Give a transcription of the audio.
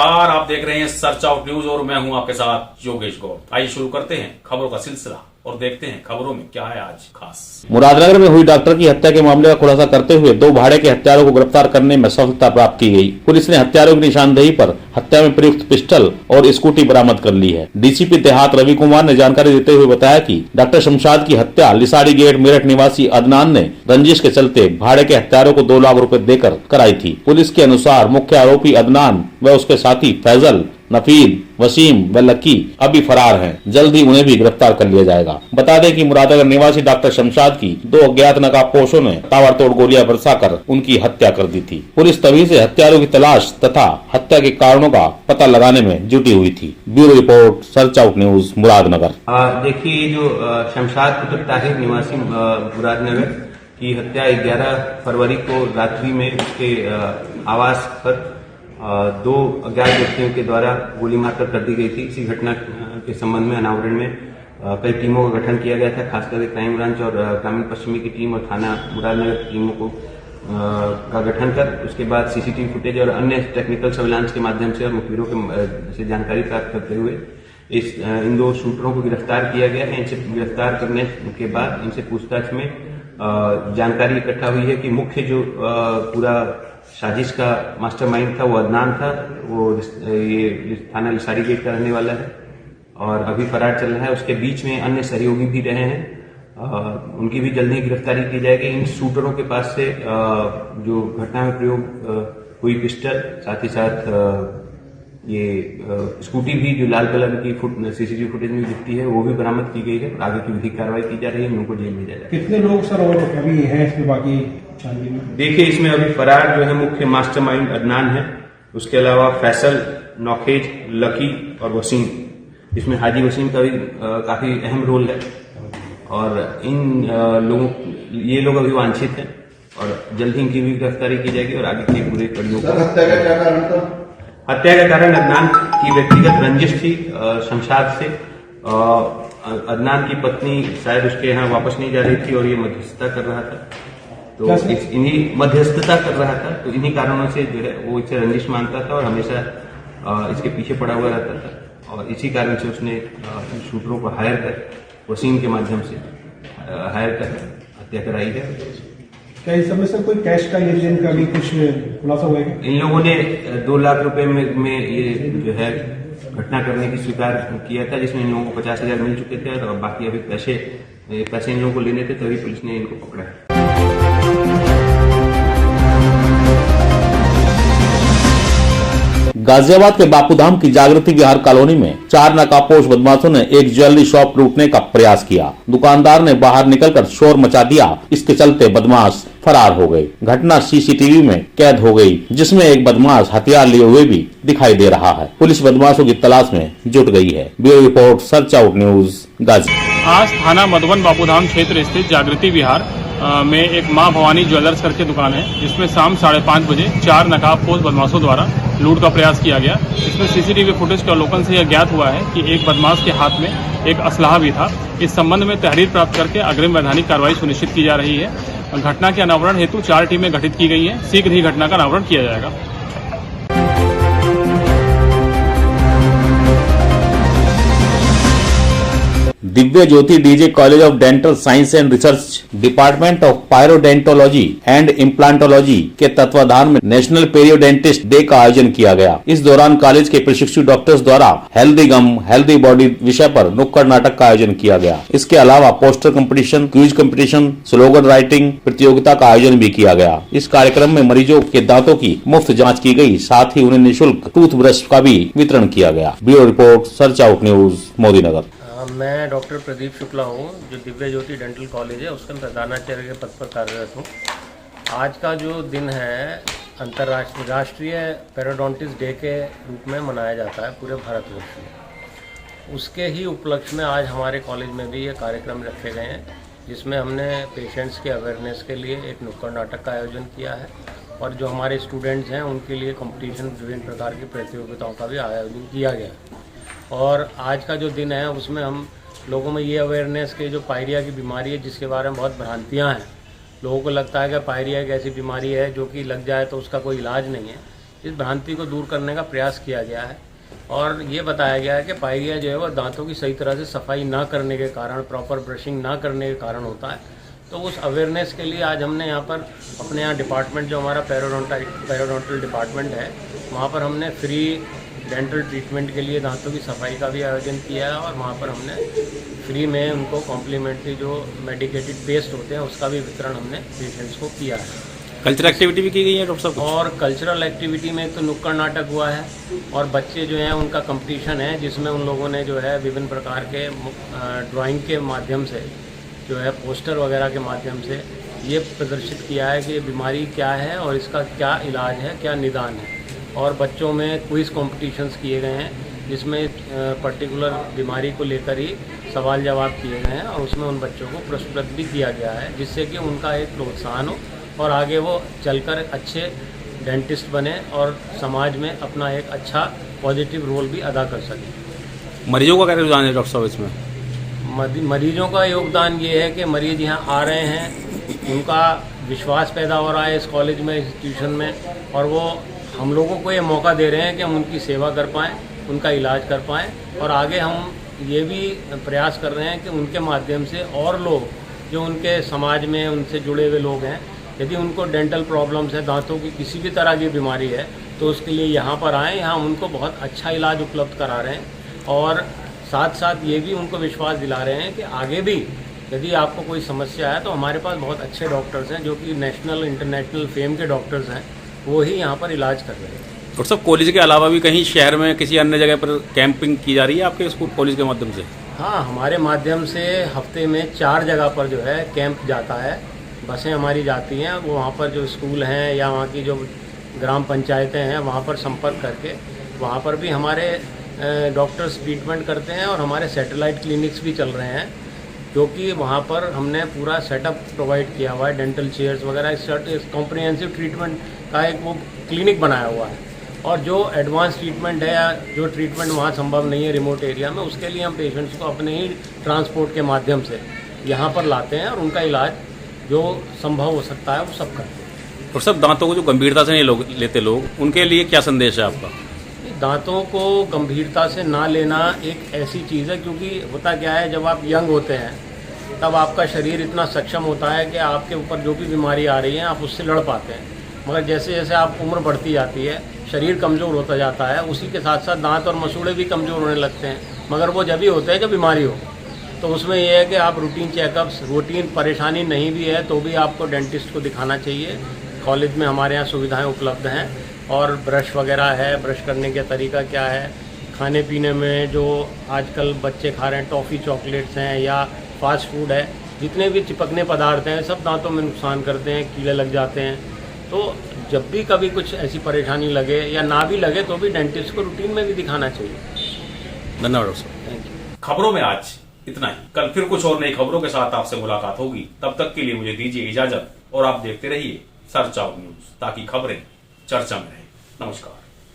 नमस्कार, आप देख रहे हैं सर्च आउट न्यूज और मैं हूं आपके साथ योगेश गौर। आइए शुरू करते हैं खबरों का सिलसिला और देखते हैं खबरों में क्या है आज खास। मुरादनगर में हुई डॉक्टर की हत्या के मामले का खुलासा करते हुए 2 भाड़े के हत्यारों को गिरफ्तार करने में सफलता प्राप्त की गई। पुलिस ने हत्यारों की निशानदेही पर हत्या में प्रयुक्त पिस्टल और स्कूटी बरामद कर ली है। डीसीपी देहात रवि कुमार ने जानकारी देते हुए बताया कि डॉक्टर शमशाद की हत्या लिसाड़ी गेट मेरठ निवासी अदनान ने रंजिश के चलते भाड़े के हत्यारों को 2 लाख रुपए देकर कराई थी। पुलिस के अनुसार मुख्य आरोपी अदनान व उसके साथी फैजल, नफील, वसीम व लक्की अभी फरार हैं। जल्द ही उन्हें भी गिरफ्तार कर लिया जाएगा। बता दें कि मुरादनगर निवासी डॉक्टर शमशाद की 2 अज्ञात नकाबपोशों ने ताबड़तोड़ गोलियां बरसाकर उनकी हत्या कर दी थी। पुलिस तभी से हत्यारों की तलाश तथा हत्या के कारणों का पता लगाने में जुटी हुई थी। Bureau report, search out news, Muradnagar. देखिए, जो शमशाद पुत्र ताहिर निवासी मुरादनगर की हत्या 11 फरवरी को रात्रि में उसके आवास पर 2 अज्ञात व्यक्तियों के द्वारा गोली मारकर कर दी गई थी। इसी घटना के संबंध में अनावरण में कई टीमों का गठन किया गया था, खासकर क्राइम ब्रांच और ग्रामीण पश्चिमी की टीम और थाना मुरादनगर की टीमों को का गठन कर उसके बाद सीसीटीवी फुटेज और अन्य टेक्निकल सर्विलांस के माध्यम से और मुखबिरों से जानकारी प्राप्त करते हुए इन 2 शूटरों को गिरफ्तार किया गया है। इनसे गिरफ्तार करने के बाद इनसे पूछताछ में जानकारी इकट्ठा हुई है कि मुख्य जो पूरा साजिश का मास्टरमाइंड था वो अदनान था। वो ये थाना लिसाड़ी गेट का रहने वाला है और अभी फरार चल रहा है। उसके बीच में अन्य सहयोगी भी रहे हैं, उनकी भी जल्द ही गिरफ्तारी की जाएगी। इन शूटरों के पास से जो घटना में प्रयोग हुई पिस्टल, साथ ही साथ ये स्कूटी भी जो लाल कलर की सीसीटीवी फुटेज में दिखती है वो भी बरामद की गई है। आगे की विधिक कार्रवाई की जा रही है, उनको जेल भेजा जाएगा। कितने लोग सर और अभी हैं इसमें बाकी छानबीन में? देखिए, इसमें अभी फरार जो है मुख्य मास्टरमाइंड अदनान है। उसके अलावा फैसल, नौखेज, लकी और वसीम, इसमें हाजी वसीम का भी काफी अहम रोल है और ये लोग अभी वांछित हैं और जल्द ही इनकी भी गिरफ्तारी की जाएगी और आगे की पूरे कड़ियों को। हत्या का क्या कारण था? हत्या का कारण अदनान की व्यक्तिगत रंजिश थी शमशाद से। अदनान की पत्नी शायद उसके यहाँ वापस नहीं जा रही थी और ये मध्यस्थता कर रहा था, तो इन्हीं मध्यस्थता कर रहा था, तो इन्हीं कारणों से जो है वो इसे रंजिश मानता था और हमेशा इसके पीछे पड़ा हुआ रहता था और इसी कारण से उसने शूटरों को हायर कर, वसीम के माध्यम से हायर कर हत्या कराई है। क्या इस समय से कोई कैश का लेन का भी कुछ खुलासा हुआ है? इन लोगों ने 2 लाख रुपए में ये जो है घटना करने की स्वीकार किया था, जिसमें इन लोगों को 50,000 मिल चुके थे और बाकी अभी पैसे इन लोगों को लेने थे, तभी पुलिस ने इनको पकड़ा है। गाजियाबाद के बापूधाम की जागृति विहार कॉलोनी में 4 नकाबपोश बदमाशों ने एक ज्वेलरी शॉप लूटने का प्रयास किया। दुकानदार ने बाहर निकलकर शोर मचा दिया। इसके चलते बदमाश फरार हो गए। घटना सीसीटीवी में कैद हो गई, जिसमें एक बदमाश हथियार लिए हुए भी दिखाई दे रहा है। पुलिस बदमाशों की तलाश में जुट गई है। Bureau report, search out news, Ghazi. आज थाना मधुबन बापूधाम क्षेत्र स्थित जागृति विहार में एक मां भवानी ज्वेलर्स करके दुकान है, जिसमें शाम 5:30 बजे 4 नकाबपोश बदमाशों द्वारा लूट का प्रयास किया गया। इसमें सीसीटीवी फुटेज के अवलोकन से यह ज्ञात हुआ है कि एक बदमाश के हाथ में एक असलाहा भी था। इस संबंध में तहरीर प्राप्त करके अग्रिम वैधानिक कार्रवाई सुनिश्चित की जा रही है। घटना के अनावरण हेतु 4 टीमें गठित की गई हैं। शीघ्र ही घटना का अनावरण किया जाएगा। Divya Jyoti DJ college of dental science and research, department of periodontology and implantology के तत्वाधान में नेशनल पेरियोडेंटिस्ट डे का आयोजन किया गया। इस दौरान कॉलेज के प्रशिक्षु डॉक्टर्स द्वारा हेल्दी गम हेल्दी बॉडी विषय पर नुक्कड़ नाटक का आयोजन किया गया। इसके अलावा poster competition, quiz competition, slogan writing प्रतियोगिता का आयोजन भी किया गया। इस कार्यक्रम में मरीजों के दांतों की मुफ्त जाँच की गयी, साथ ही उन्हें निःशुल्क टूथब्रश का भी वितरण किया गया। Bureau report, search out news, Modinagar. मैं डॉक्टर प्रदीप शुक्ला हूँ, जो दिव्य ज्योति डेंटल कॉलेज है उसके प्रधानाचार्य के पद पर कार्यरत हूँ। आज का जो दिन है राष्ट्रीय पेरियोडोंटिस्ट डे के रूप में मनाया जाता है पूरे भारतवर्ष में। उसके ही उपलक्ष्य में आज हमारे कॉलेज में भी ये कार्यक्रम रखे गए हैं, जिसमें हमने पेशेंट्स के अवेयरनेस के लिए एक नुक्कड़ नाटक का आयोजन किया है और जो हमारे स्टूडेंट्स हैं उनके लिए कंपटीशन, विभिन्न प्रकार की प्रतियोगिताओं का भी आयोजन किया गया है। और आज का जो दिन है उसमें हम लोगों में ये अवेयरनेस के जो पायरिया की बीमारी है, जिसके बारे में बहुत भ्रांतियाँ हैं। लोगों को लगता है कि पायरिया एक ऐसी बीमारी है जो कि लग जाए तो उसका कोई इलाज नहीं है। इस भ्रांति को दूर करने का प्रयास किया गया है और ये बताया गया है कि पाइरिया जो है वह दांतों की सही तरह से सफाई ना करने के कारण, प्रॉपर ब्रशिंग ना करने के कारण होता है। तो उस अवेयरनेस के लिए आज हमने यहाँ पर अपने यहाँ डिपार्टमेंट जो हमारा पेरोडोंटल डिपार्टमेंट है, वहाँ पर हमने फ्री डेंटल ट्रीटमेंट के लिए दांतों की सफाई का भी आयोजन किया है और वहाँ पर हमने फ्री में उनको कॉम्प्लीमेंट्री जो मेडिकेटेड पेस्ट होते हैं उसका भी वितरण हमने पेशेंट्स को किया है। कल्चरल एक्टिविटी भी की गई है डॉक्टर साहब? और कल्चरल एक्टिविटी में तो नुक्कड़ नाटक हुआ है और बच्चे जो हैं उनका कंपटीशन है जिसमें उन लोगों ने जो है विभिन्न प्रकार के ड्राइंग के माध्यम से जो है पोस्टर वगैरह के माध्यम से ये प्रदर्शित किया है कि ये बीमारी क्या है और इसका क्या इलाज है, क्या निदान है। और बच्चों में क्विज कॉम्पिटिशन्स किए गए हैं जिसमें पर्टिकुलर बीमारी को लेकर ही सवाल जवाब किए गए हैं और उसमें उन बच्चों को पुरस्कृत भी किया गया है जिससे कि उनका एक प्रोत्साहन हो और आगे वो चलकर अच्छे डेंटिस्ट बने और समाज में अपना एक अच्छा पॉजिटिव रोल भी अदा कर सकें। मरीजों का क्या रुझान है डॉक्टर साहब इसमें? मरीजों का योगदान ये है कि मरीज यहाँ आ रहे हैं, उनका विश्वास पैदा हो रहा है इस कॉलेज में, इंस्टीट्यूशन में, और वो हम लोगों को ये मौका दे रहे हैं कि हम उनकी सेवा कर पाएँ, उनका इलाज कर पाएँ और आगे हम ये भी प्रयास कर रहे हैं कि उनके माध्यम से और लोग जो उनके समाज में उनसे जुड़े हुए लोग हैं, यदि उनको डेंटल प्रॉब्लम्स है, दांतों की किसी भी तरह की बीमारी है, तो उसके लिए यहाँ पर आएँ। यहाँ उनको बहुत अच्छा इलाज उपलब्ध करा रहे हैं और साथ साथ ये भी उनको विश्वास दिला रहे हैं कि आगे भी यदि आपको कोई समस्या है तो हमारे पास बहुत अच्छे डॉक्टर्स हैं जो कि नेशनल इंटरनेशनल फेम के डॉक्टर्स हैं, वो ही यहाँ पर इलाज कर रहे हैं। डॉक्टर साहब, कॉलेज के अलावा भी कहीं शहर में किसी अन्य जगह पर कैंपिंग की जा रही है आपके स्कूल कॉलेज के माध्यम से? हाँ, हमारे माध्यम से हफ्ते में 4 जगह पर जो है कैंप जाता है, बसें हमारी जाती हैं, वो वहाँ पर जो स्कूल हैं या वहाँ की जो ग्राम पंचायतें हैं वहाँ पर संपर्क करके वहाँ पर भी हमारे डॉक्टर्स ट्रीटमेंट करते हैं और हमारे सैटेलाइट क्लिनिक्स भी चल रहे हैं जो कि वहाँ पर हमने पूरा सेटअप प्रोवाइड किया हुआ है, डेंटल चेयर्स वगैरह, कॉम्प्रिहेंसिव ट्रीटमेंट का एक वो क्लिनिक बनाया हुआ है। और जो एडवांस ट्रीटमेंट है या जो ट्रीटमेंट वहाँ संभव नहीं है रिमोट एरिया में, उसके लिए हम पेशेंट्स को अपने ही ट्रांसपोर्ट के माध्यम से यहाँ पर लाते हैं और उनका इलाज जो संभव हो सकता है वो सब करते हैं। और सब दांतों को जो गंभीरता से नहीं लेते लोग, उनके लिए क्या संदेश है आपका? दांतों को गंभीरता से ना लेना एक ऐसी चीज़ है, क्योंकि होता क्या है, जब आप यंग होते हैं तब आपका शरीर इतना सक्षम होता है कि आपके ऊपर जो भी बीमारी आ रही है आप उससे लड़ पाते हैं। मगर जैसे जैसे आप उम्र बढ़ती जाती है, शरीर कमज़ोर होता जाता है, उसी के साथ साथ दांत और मसूड़े भी कमज़ोर होने लगते हैं। मगर वो जब ही होते हैं जब बीमारी हो। तो उसमें यह है कि आप रूटीन चेकअप्स, रूटीन परेशानी नहीं भी है तो भी आपको डेंटिस्ट को दिखाना चाहिए। कॉलेज में हमारे यहाँ सुविधाएं उपलब्ध हैं और ब्रश वगैरह है, ब्रश करने का तरीका क्या है, खाने पीने में जो आजकल बच्चे खा रहे हैं टॉफ़ी चॉकलेट्स हैं या फास्ट फूड है, जितने भी चिपकने पदार्थ हैं सब दांतों में नुकसान करते हैं, कीड़े लग जाते हैं। तो जब भी कभी कुछ ऐसी परेशानी लगे या ना भी लगे तो भी डेंटिस्ट को रूटीन में भी दिखाना चाहिए। धन्यवाद डॉक्टर साहब। Thank you. खबरों में आज इतना ही। कल फिर कुछ और नई खबरों के साथ आपसे मुलाकात होगी। तब तक के लिए मुझे दीजिए इजाजत और आप देखते रहिए सर्च आउट न्यूज, ताकि खबरें चर्चा में रहें। नमस्कार।